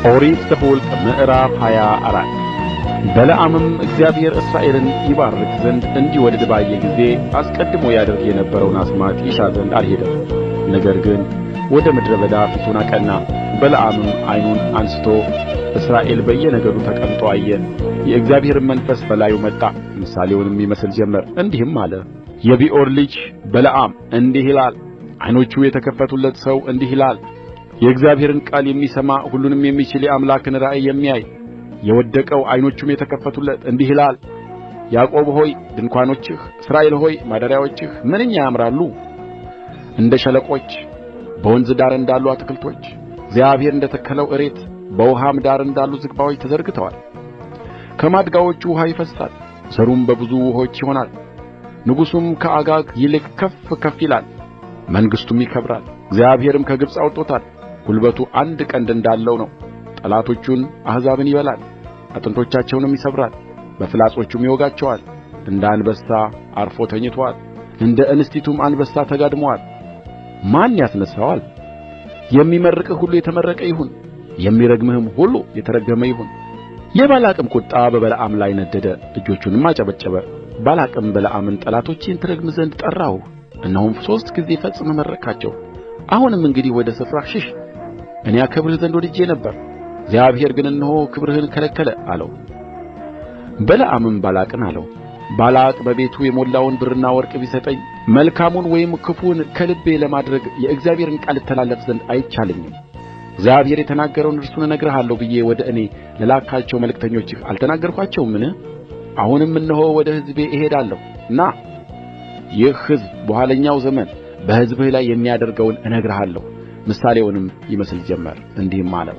ኦሪት ዘኍልቍ ምዕራፍ 24 በለዓምም እግዚአብሔር እስራኤልን ይባርክ ዘንድ እንዲወድድ ባየ ጊዜ አስቀድሞ ያደርግ የነበረውን አስማት ይሻ ዘንድ አልሄደም። ነገር ግን ወደ ምድረ በዳ ፊቱን አቀና። በለዓምም ዓይኑን አንሥቶ እስራኤል በየነገዱ ተቀምጦ አየ። የእግዚአብሔርም መንፈስ በላዩ መጣ፣ ምሳሌውንም ይመስል ጀመር፣ እንዲህም አለ። የቢዖር ልጅ በለዓም እንዲህ ይላል፣ ዓይኖቹ የተከፈቱለት ሰው እንዲህ ይላል። የእግዚአብሔርን ቃል የሚሰማ ሁሉንም የሚችል የአምላክን ራእይ የሚያይ የወደቀው ዓይኖቹም የተከፈቱለት እንዲህ ይላል። ያዕቆብ ሆይ ድንኳኖችህ፣ እስራኤል ሆይ ማደሪያዎችህ ምንኛ ያምራሉ! እንደ ሸለቆች በወንዝ ዳር እንዳሉ አትክልቶች፣ እግዚአብሔር እንደ ተከለው እሬት በውሃም ዳር እንዳሉ ዝግባዎች ተዘርግተዋል። ከማድጋዎቹ ውኃ ይፈስሳል፣ ዘሩም በብዙ ውኆች ይሆናል። ንጉሡም ከአጋግ ይልቅ ከፍ ከፍ ይላል፣ መንግሥቱም ይከብራል። እግዚአብሔርም ከግብጽ አውጥቶታል። ጉልበቱ አንድ ቀንድ እንዳለው ነው። ጠላቶቹን አሕዛብን ይበላል፣ አጥንቶቻቸውንም ይሰብራል፣ በፍላጾቹም ይወጋቸዋል። እንደ አንበሳ ዐርፎ ተኝቶአል፣ እንደ እንስቲቱም አንበሳ ተጋድሞአል። ማን ያስነሣዋል? የሚመርቅህ ሁሉ የተመረቀ ይሁን፣ የሚረግምህም ሁሉ የተረገመ ይሁን። የባላቅም ቍጣ በበለዓም ላይ ነደደ፣ እጆቹንም አጨበጨበ። ባላቅም በለዓምን ጠላቶችህን ትረግም ዘንድ ጠራሁህ፣ እነሆም 3 ጊዜ ፈጽመህ መረቅሃቸው። አሁንም እንግዲህ ወደ ስፍራህ ሽሽ፣ እኔ አከብርህ ዘንድ ወድጄ ነበር፣ እግዚአብሔር ግን እነሆ ክብርህን ከለከለ አለው። በለዓምም ባላቅን አለው፣ ባላቅ በቤቱ የሞላውን ብርና ወርቅ ቢሰጠኝ መልካሙን ወይም ክፉውን ከልቤ ለማድረግ የእግዚአብሔርን ቃል እተላለፍ ዘንድ አይቻለኝም። እግዚአብሔር የተናገረውን እርሱን እነግርሃለሁ ብዬ ወደ እኔ ለላክሃቸው መልእክተኞችህ አልተናገርኋቸውምን? አሁንም እነሆ ወደ ሕዝቤ እሄዳለሁ ና፣ ይህ ሕዝብ በኋለኛው ዘመን በሕዝብህ ላይ የሚያደርገውን እነግርሃለሁ። ምሳሌውንም ይመስል ጀመር፣ እንዲህም አለው።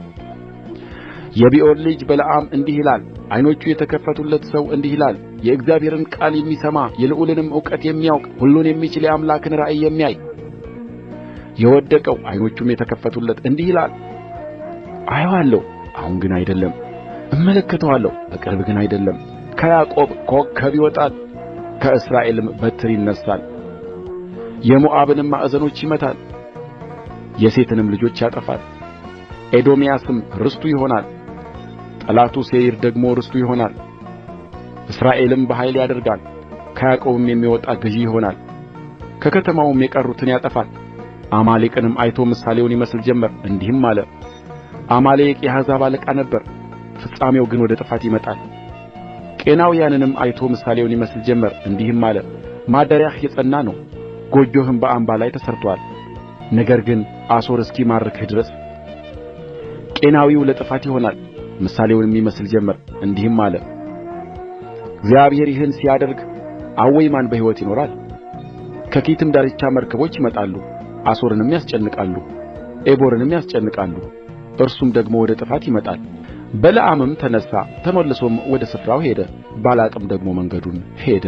የቢዖር ልጅ በለዓም እንዲህ ይላል፣ ዓይኖቹ የተከፈቱለት ሰው እንዲህ ይላል። የእግዚአብሔርን ቃል የሚሰማ የልዑልንም እውቀት የሚያውቅ ሁሉን የሚችል የአምላክን ራእይ የሚያይ የወደቀው ዓይኖቹም የተከፈቱለት እንዲህ ይላል። አየዋለሁ፣ አሁን ግን አይደለም፣ እመለከተዋለሁ፣ በቅርብ ግን አይደለም። ከያዕቆብ ኮከብ ይወጣል፣ ከእስራኤልም በትር ይነሣል። የሞዓብንም ማዕዘኖች ይመታል፣ የሴትንም ልጆች ያጠፋል። ኤዶምያስም ርስቱ ይሆናል፣ ጠላቱ ሴይር ደግሞ ርስቱ ይሆናል። እስራኤልም በኃይል ያደርጋል፣ ከያዕቆብም የሚወጣ ገዥ ይሆናል፣ ከከተማውም የቀሩትን ያጠፋል። አማሌቅንም አይቶ ምሳሌውን ይመስል ጀመር፣ እንዲህም አለ። አማሌቅ የአሕዛብ አለቃ ነበረ፣ ፍጻሜው ግን ወደ ጥፋት ይመጣል። ቄናውያንንም አይቶ ምሳሌውን ይመስል ጀመር፣ እንዲህም አለ። ማደሪያህ የጸና ነው፣ ጎጆህም በአምባ ላይ ተሠርቶአል። ነገር ግን አሦር እስኪማርክህ ድረስ ቄናዊው ለጥፋት ይሆናል። ምሳሌውንም ይመስል ጀመር፣ እንዲህም አለ። እግዚአብሔር ይህን ሲያደርግ አወይ ማን በሕይወት ይኖራል? ከኪቲም ዳርቻ መርከቦች ይመጣሉ፣ አሦርንም ያስጨንቃሉ፣ ዔቦርንም ያስጨንቃሉ፣ እርሱም ደግሞ ወደ ጥፋት ይመጣል። በለዓምም ተነሣ፣ ተመልሶም ወደ ስፍራው ሄደ። ባላቅም ደግሞ መንገዱን ሄደ።